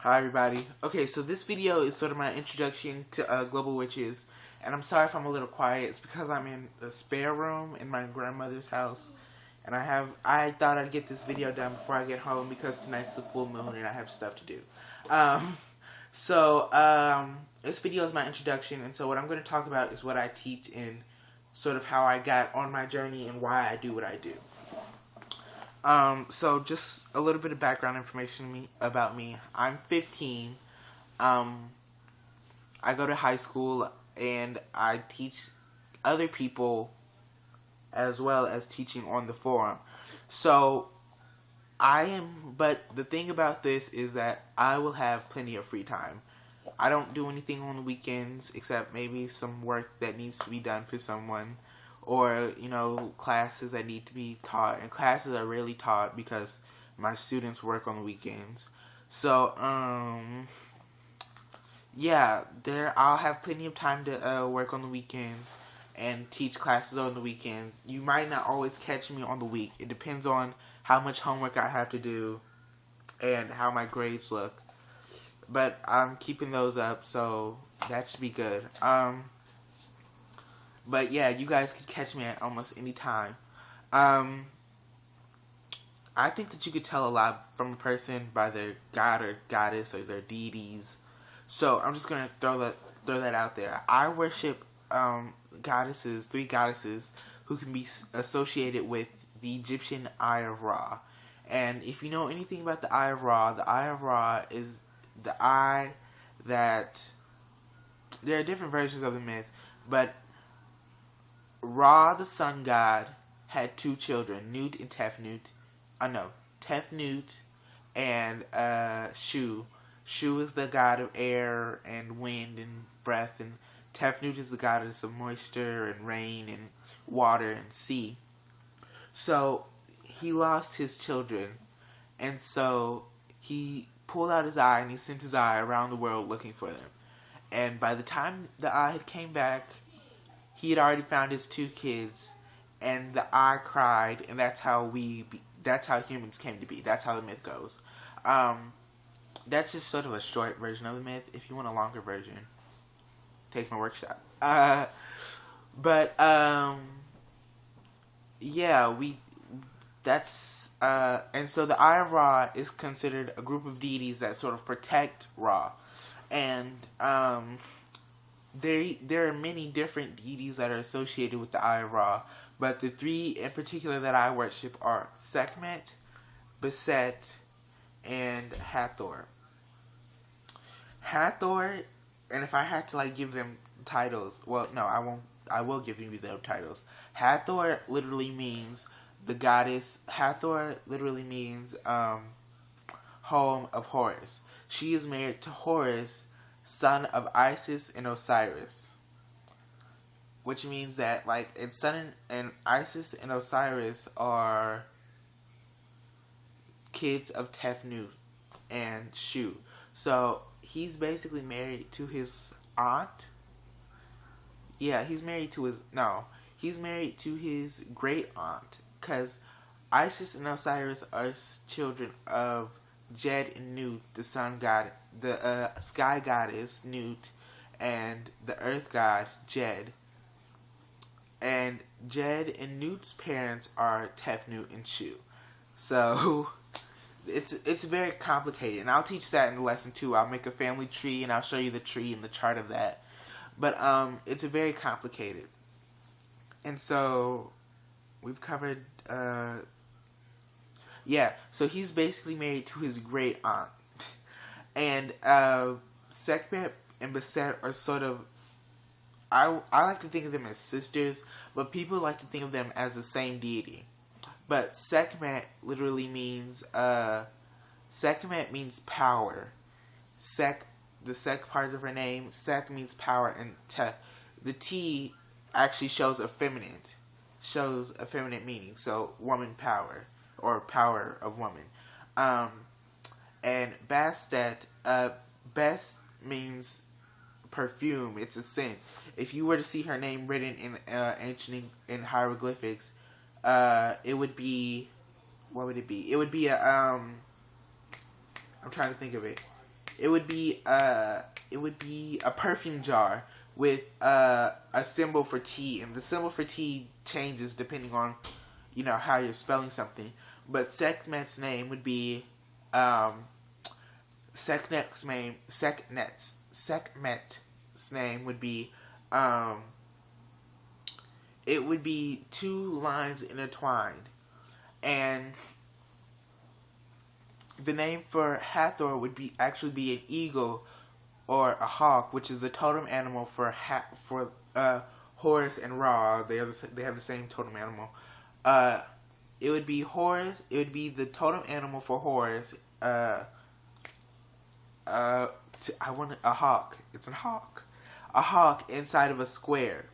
Hi everybody. Okay, so this video is sort of my introduction to global witches, and I'm sorry if I'm a little quiet. It's because I'm in the spare room in my grandmother's house, and I thought I'd get this video done before I get home because tonight's the full moon and I have stuff to do. This video is my introduction, and so what I'm going to talk about is what I teach and sort of how I got on my journey and why I do what I do. So just a little bit of background information about me. I'm 15. I go to high school and I teach other people as well as teaching on the forum. But the thing about this is that I will have plenty of free time. I don't do anything on the weekends except maybe some work that needs to be done for someone. Or, classes that need to be taught. And classes are rarely taught because my students work on the weekends. So, I'll have plenty of time to work on the weekends and teach classes on the weekends. You might not always catch me on the week. It depends on how much homework I have to do and how my grades look. But I'm keeping those up, so that should be good. But yeah, you guys can catch me at almost any time. I think that you could tell a lot from a person by their god or goddess or their deities. So I'm just gonna throw that out there. I worship goddesses, 3 goddesses who can be associated with the Egyptian Eye of Ra. And if you know anything about the Eye of Ra is the eye that there are different versions of the myth, but Ra, the sun god, had 2 children, Nut and Tefnut. Tefnut and Shu. Shu is the god of air and wind and breath, and Tefnut is the goddess of moisture and rain and water and sea. So he lost his children, and so he pulled out his eye and he sent his eye around the world looking for them. And by the time the eye had came back, he had already found his 2 kids, and the eye cried, and that's how humans came to be. That's how the myth goes. That's just sort of a short version of the myth. If you want a longer version, take my workshop. And so the Eye of Ra is considered a group of deities that sort of protect Ra, and there are many different deities that are associated with the Eye of Ra, but the 3 in particular that I worship are Sekhmet, Beset, and Hathor. Hathor, and if I had to give them titles, well, no, I won't. I will give you their titles. Hathor literally means the goddess. Hathor literally means home of Horus. She is married to Horus, son of Isis and Osiris, which means that Isis and Osiris are kids of Tefnut and Shu. So he's basically married to his aunt. Yeah, he's married to his great aunt, because Isis and Osiris are children of Jed and Nut, the sun god, the sky goddess Nut, and the earth god Jed. And Jed and Nut's parents are Tefnut and Shu. So it's very complicated, and I'll teach that in lesson 2. I'll make a family tree, and I'll show you the tree and the chart of that. But it's very complicated, and so we've covered. So he's basically married to his great aunt. And Sekhmet and Beset are sort of, I like to think of them as sisters, but people like to think of them as the same deity. But Sekhmet literally means, Sekhmet means power. The Sek part of her name, Sek means power, and the T actually shows a feminine meaning, so woman power, or power of woman. And Bastet, Best means perfume, it's a scent. If you were to see her name written in ancient hieroglyphics, it would be, what would it be? It would be a, I'm trying to think of it. it would be a perfume jar with a symbol for T, and the symbol for T changes depending on how you're spelling something. But Sekhmet's name would be Sekhmet's name would be it would be two lines intertwined, and the name for Hathor would actually be an eagle or a hawk, which is the totem animal for Horus and Ra. They have the same totem animal. It would be Horus. It would be the totem animal for Horus. I want a hawk. It's a hawk. A hawk inside of a square,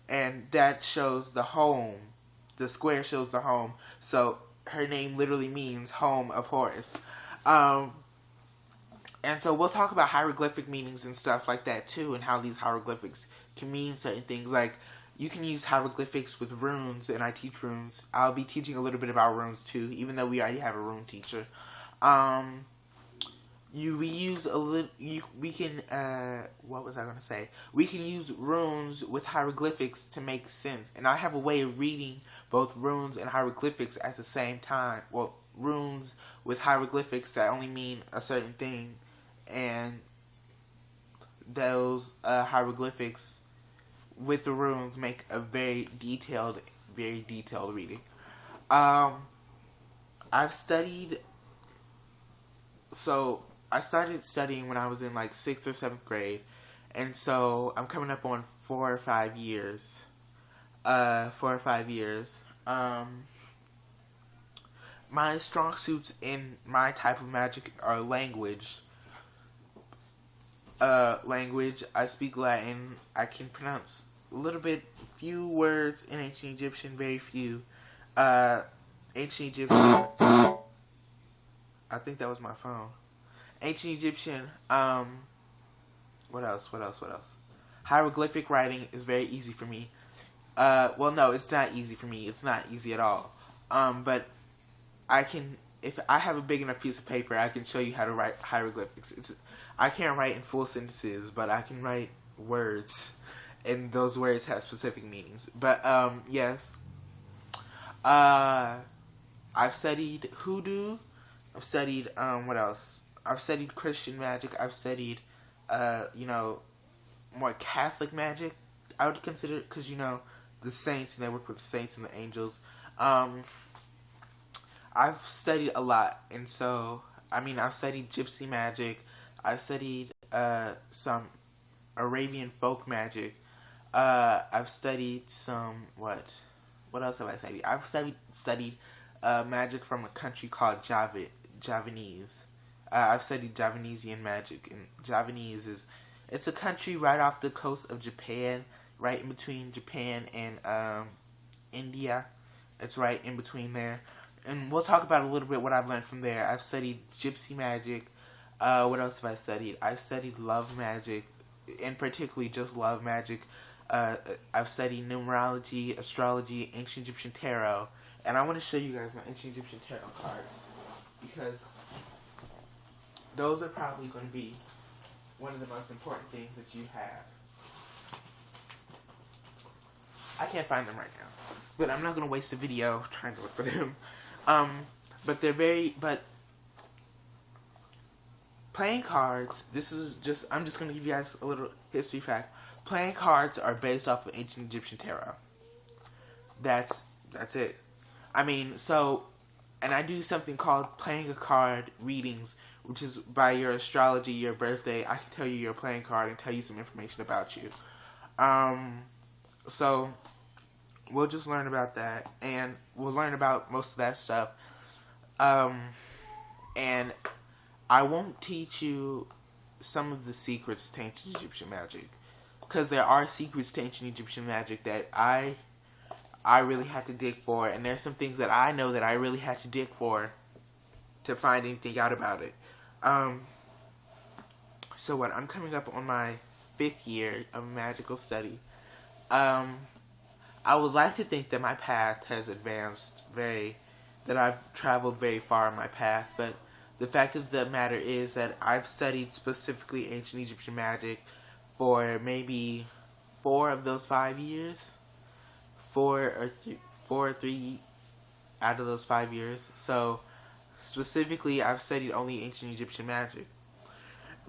and that shows the home. The square shows the home. So her name literally means home of Horus. And so we'll talk about hieroglyphic meanings and stuff like that too, and how these hieroglyphics can mean certain things. Like, you can use hieroglyphics with runes, and I teach runes. I'll be teaching a little bit about runes too, even though we already have a rune teacher. We use a little. We can. What was I going to say? We can use runes with hieroglyphics to make sense, and I have a way of reading both runes and hieroglyphics at the same time. Well, runes with hieroglyphics that only mean a certain thing, and those hieroglyphics with the runes make a very detailed reading. I've studied. So I started studying when I was in like 6th or 7th grade, and so I'm coming up on 4 or 5 years. 4 or 5 years. My strong suits in my type of magic are language. I speak Latin. I can pronounce a little bit, few words in ancient Egyptian, very few. Ancient Egyptian. I think that was my phone. Ancient Egyptian. What else? Hieroglyphic writing is very easy for me. Well, no, it's not easy for me. It's not easy at all. But I can, if I have a big enough piece of paper, I can show you how to write hieroglyphics. I can't write in full sentences, but I can write words, and those words have specific meanings. But yes, I've studied hoodoo. I've studied what else? I've studied Christian magic. I've studied more Catholic magic. I would consider it, because the saints, and they work with the saints and the angels. I've studied a lot, and so I've studied gypsy magic. I've studied some Arabian folk magic. I've studied some what else have I studied? I've studied magic from a country called Javanese. I've studied Javanesian magic, and Javanese it's a country right off the coast of Japan, right in between Japan and India. It's right in between there. And we'll talk about a little bit what I've learned from there. I've studied gypsy magic. What else have I studied? I've studied love magic, and particularly just love magic. I've studied numerology, astrology, ancient Egyptian tarot. And I want to show you guys my ancient Egyptian tarot cards, because those are probably going to be one of the most important things that you have. I can't find them right now, but I'm not going to waste a video trying to look for them. But playing cards, I'm just going to give you guys a little history fact. Playing cards are based off of ancient Egyptian tarot. That's it. And I do something called playing a card readings, which is by your astrology, your birthday. I can tell you your playing card and tell you some information about you. So we'll just learn about that, and we'll learn about most of that stuff. And I won't teach you some of the secrets to ancient Egyptian magic, because there are secrets to ancient Egyptian magic that I really had to dig for, and there's some things that I know that I really had to dig for to find anything out about it. So what? I'm coming up on my 5th year of magical study. I would like to think that my path has advanced that I've traveled very far on my path, but the fact of the matter is that I've studied specifically ancient Egyptian magic for maybe 4 of those 5 years, 4 or 3 out of those 5 years. So specifically, I've studied only ancient Egyptian magic.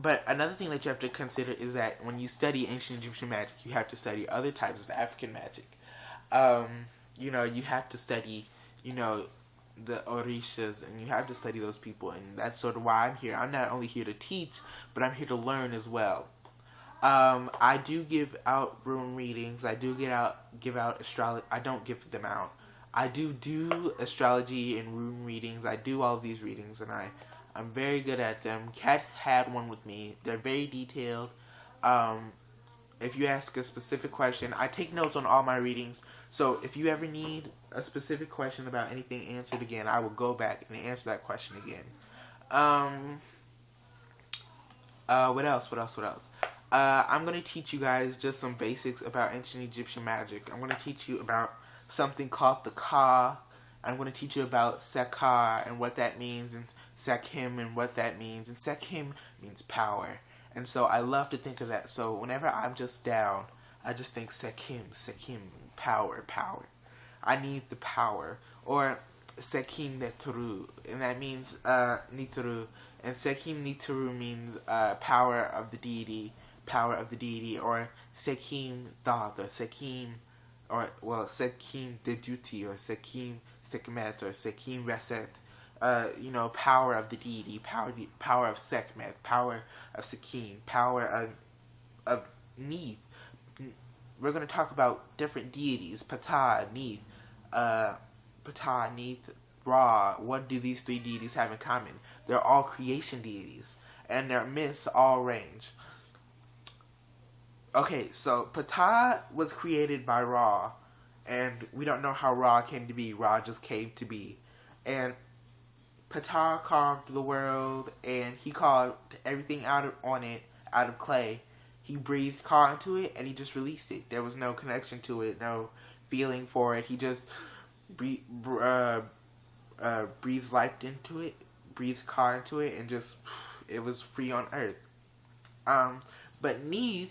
But another thing that you have to consider is that when you study ancient Egyptian magic, you have to study other types of African magic. You have to study, the Orishas, and you have to study those people, and that's sort of why I'm here. I'm not only here to teach, but I'm here to learn as well. I do give out room readings. I do give out astrology. I don't give them out. I do astrology and room readings. I do all of these readings, and I'm very good at them. Kat had one with me. They're very detailed. If you ask a specific question, I take notes on all my readings. So if you ever need a specific question about anything answered again, I will go back and answer that question again. What else? I'm going to teach you guys just some basics about ancient Egyptian magic. I'm going to teach you about something called the Ka. I'm going to teach you about Sekar and what that means, and Sekhim and what that means. And Sekhim means power. And so I love to think of that. So whenever I'm just down, I just think Sekhim, power. I need the power. Or Sekhim Netru, and that means Nitru. And Sekhim Nitru means power of the deity, or Sekhim Dad, or Sekhim, Sekhim Deduti, or Sekhim Sekmet, or Sekhim Reset. Power of the deity, power of Sekhmet, power of Sekhim, power of Neith. We're going to talk about different deities, Ptah, Neith, Ra. What do these three deities have in common? They're all creation deities, and their myths all range. Okay, so Ptah was created by Ra, and we don't know how Ra came to be. Ra just came to be. And Ptah carved the world, and he carved everything out of clay. He breathed Ka into it, and he just released it. There was no connection to it, no feeling for it. He just breathed life into it, breathed Ka into it, and just it was free on earth. But Neith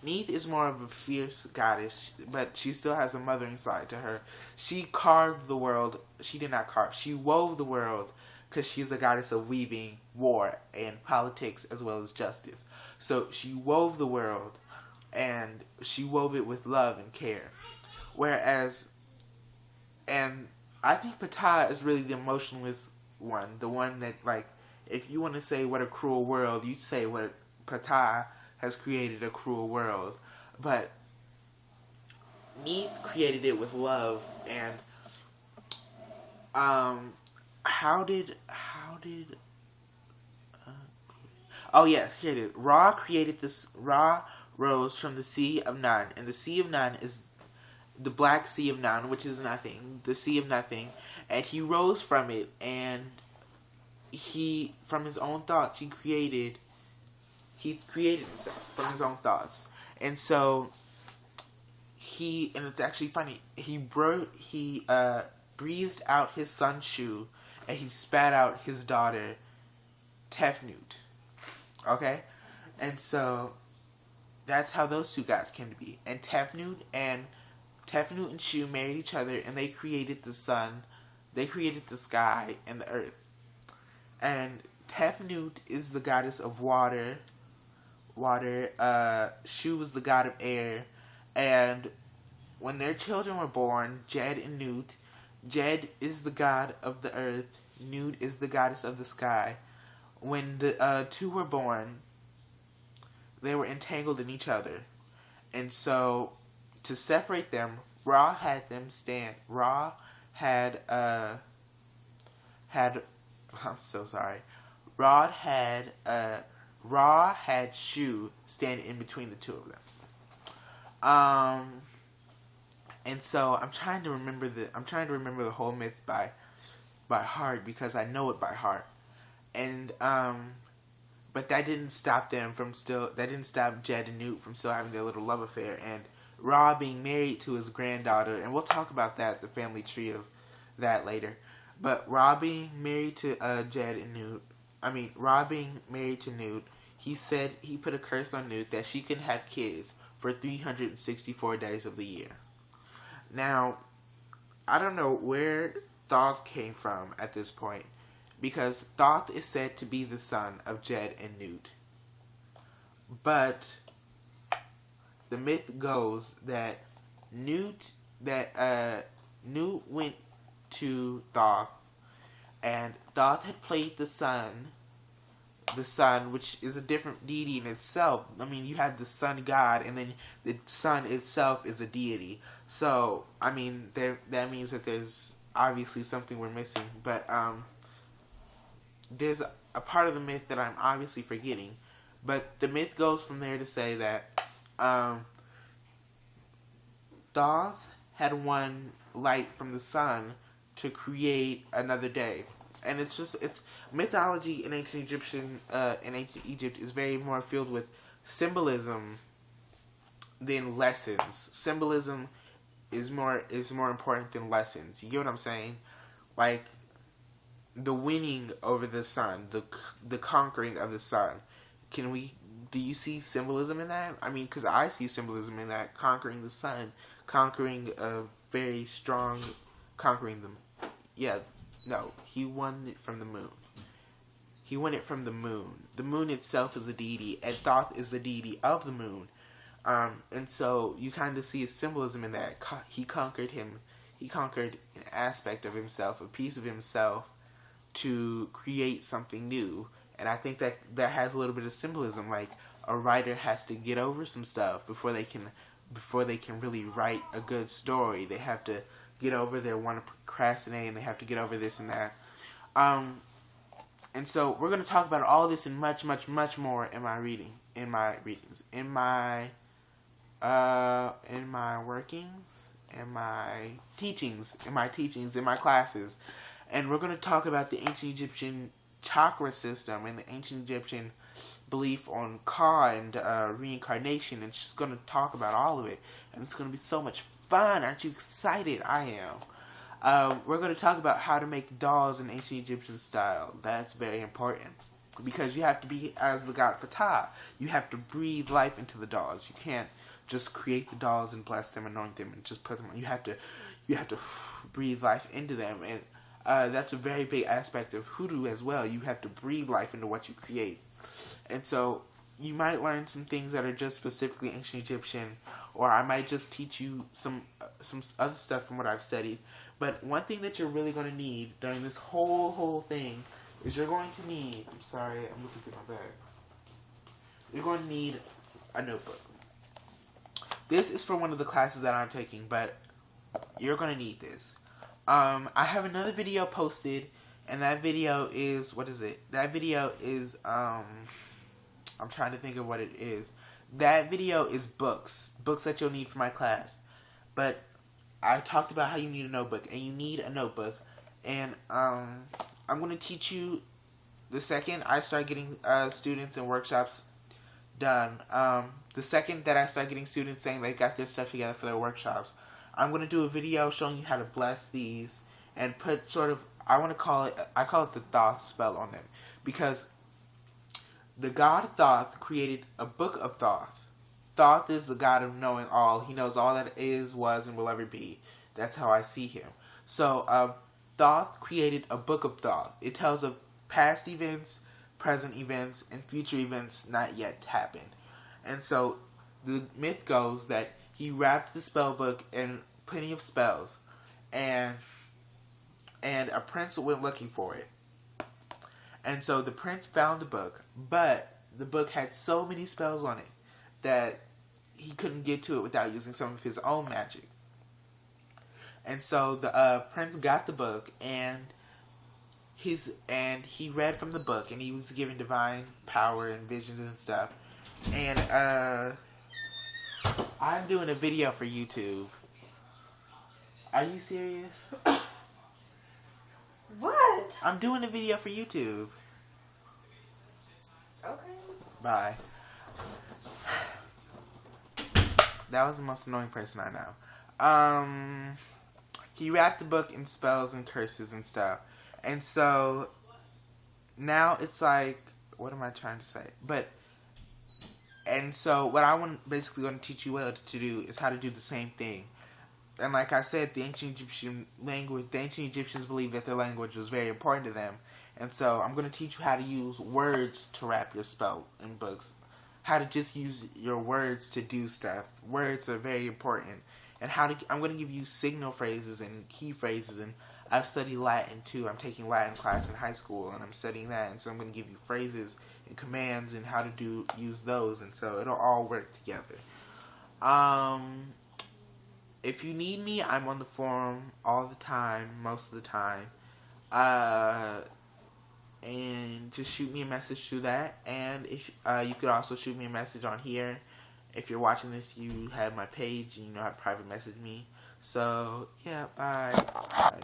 is more of a fierce goddess, but she still has a mothering side to her. She carved the world. She did not carve. She wove the world, because she's a goddess of weaving, war, and politics, as well as justice. So she wove the world, and she wove it with love and care. And I think Ptah is really the emotionless one, the one that, if you want to say what a cruel world, you'd say what Ptah has created, a cruel world. But Neith created it with love, and oh yes, here it is. Ra created this. Ra rose from the Sea of Nun, and the Sea of Nun is the Black Sea of Nun, which is nothing, the Sea of Nothing, and he rose from it, and from his own thoughts, he created himself from his own thoughts. And so and it's actually funny, he breathed out his son Shu, and he spat out his daughter Tefnut. Okay? And so that's how those two gods came to be. And Tefnut and Shu married each other, and they created the sun, they created the sky and the earth. And Tefnut is the goddess of water. Shu was the god of air. And when their children were born, Jed and Nut, Jed is the god of the earth, Nut is the goddess of the sky. When the two were born, they were entangled in each other. And so, to separate them, Ra had them stand. Ra had Shu stand in between the two of them. And so I'm trying to remember the whole myth by heart, because I know it by heart. And but that didn't stop Jed and Nut from still having their little love affair, and Ra being married to his granddaughter, and we'll talk about that, the family tree of that later. But Rob being married to Rob being married to Newt, he said he put a curse on Newt that she can have kids for 364 days of the year. Now, I don't know where Thoth came from at this point, because Thoth is said to be the son of Jed and Newt. But the myth goes that Newt went to Thoth, and Thoth had played the sun, which is a different deity in itself. I mean, you have the sun god, and then the sun itself is a deity. So, I mean, that means that there's obviously something we're missing. But there's a part of the myth that I'm obviously forgetting. But the myth goes from there to say that Thoth had won light from the sun to create another day. And it's mythology in ancient Egypt is very more filled with symbolism than lessons. Symbolism is more important than lessons. You get what I'm saying? Like the winning over the sun, the conquering of the sun. Do you see symbolism in that? I mean, because I see symbolism in that, conquering the sun, conquering them. Yeah, no, he won it from the moon. He won it from the moon. The moon itself is a deity, and Thoth is the deity of the moon. And so you kind of see a symbolism in that. He conquered him. He conquered an aspect of himself, a piece of himself, to create something new. And I think that has a little bit of symbolism. Like a writer has to get over some stuff before they can really write a good story. They have to get over their want to procrastinate, and they have to get over this and that. And so we're going to talk about all this and much, much, much more in my readings, in my workings, in my teachings, in my classes. And we're going to talk about the ancient Egyptian chakra system and the ancient Egyptian belief on Ka and reincarnation, and she's going to talk about all of it, and it's going to be so much fun. Aren't you excited? I am. We're going to talk about how to make dolls in ancient Egyptian style. That's very important, because you have to be as the god Ptah. You have to breathe life into the dolls. You can't just create the dolls and bless them, anoint them, and just put them on. You have to breathe life into them, and that's a very big aspect of hoodoo as well. You have to breathe life into what you create. And so you might learn some things that are just specifically ancient Egyptian, or I might just teach you some other stuff from what I've studied. But one thing that you're really going to need during this whole thing is you're going to need, I'm sorry, I'm looking through my bag. You're going to need a notebook. This is for one of the classes that I'm taking, but you're going to need this. I have another video posted, and that video is, what is it? That video is, I'm trying to think of what it is. That video is books that you'll need for my class. But I talked about how you need a notebook, and you need a notebook. And I'm going to teach you the second I start getting students and workshops done. The second that I start getting students saying they got their stuff together for their workshops, I'm going to do a video showing you how to bless these and put I call it the Thoth spell on them. Because the god Thoth created a book of Thoth. Thoth is the god of knowing all. He knows all that is, was, and will ever be. That's how I see him. So, Thoth created a book of Thoth. It tells of past events, present events, and future events not yet happened. And so, the myth goes that he wrapped the spell book in plenty of spells, and a prince went looking for it. And so the prince found the book, but the book had so many spells on it that he couldn't get to it without using some of his own magic. And so the prince got the book, and he read from the book, and he was given divine power and visions and stuff. And I'm doing a video for YouTube. Are you serious? What? I'm doing a video for YouTube. Okay. Bye. That was the most annoying person I know. He wrapped the book in spells and curses and stuff. And so now it's like, what am I trying to say? And so what I want basically going to teach you how to do is how to do the same thing. And like I said, the ancient Egyptians believed that their language was very important to them. And so I'm going to teach you how to use words to wrap your spell in books. How to just use your words to do stuff. Words are very important. And I'm going to give you signal phrases and key phrases. And I've studied Latin too. I'm taking Latin class in high school and I'm studying that. And so I'm going to give you phrases and commands and how to use those. And so it'll all work together. If you need me, I'm on the forum all the time, most of the time. And just shoot me a message through that. And if you could also shoot me a message on here. If you're watching this, you have my page and you know how to private message me. So, yeah, bye. Bye.